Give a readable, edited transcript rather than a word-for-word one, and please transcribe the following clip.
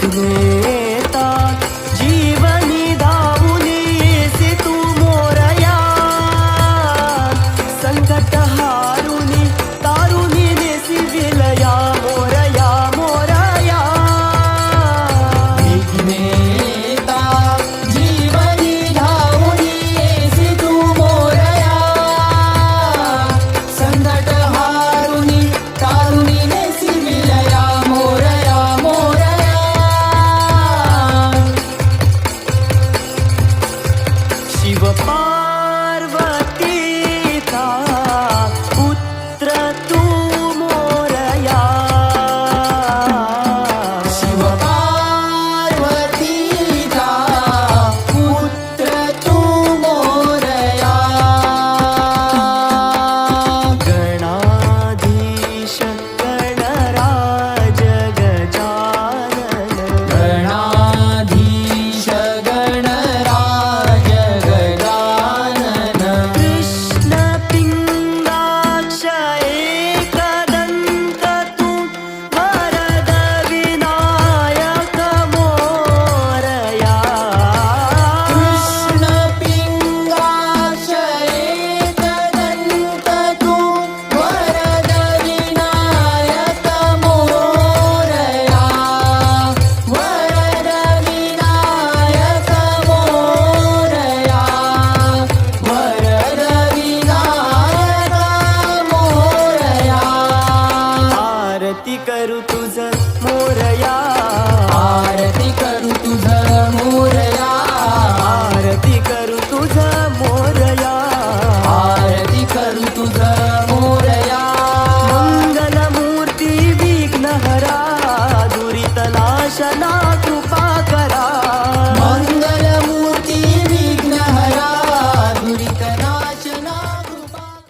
विघ्नेता जीवनी धावुनी येसी तू मोरया, संकट हारुनी तारुनी नेसी विलया मोरया मोरया. विघ्नेता जीवनी धावुनी येसी तू मोरया, संकट हारुनी तारुनी नेसी विलया मोरया मोरया. शिव पार्वतीचा पुत्र तू मोरया, शिव पार्वतीचा पुत्र तू मोरया. गणाधीश गणराज गजानन, गणाधीश गणराज गजानन, कृष्ण पिंगाक्ष एकदंत तू वरद विनायक मोरया, कृष्ण पिंगाक्ष एकदंत तू वरद विनायक मोरया, वरद विनायक मोरया, वरद विनायक मोरया. आरती करू तुझ मोरया, आरती करू तुझ मोरया, आरती करू तुझ मोरया, आरती करू तुझ मोरया. मंगलमूर्ती विघ्नहरा दुरित नाशना कृपा करा, मंगल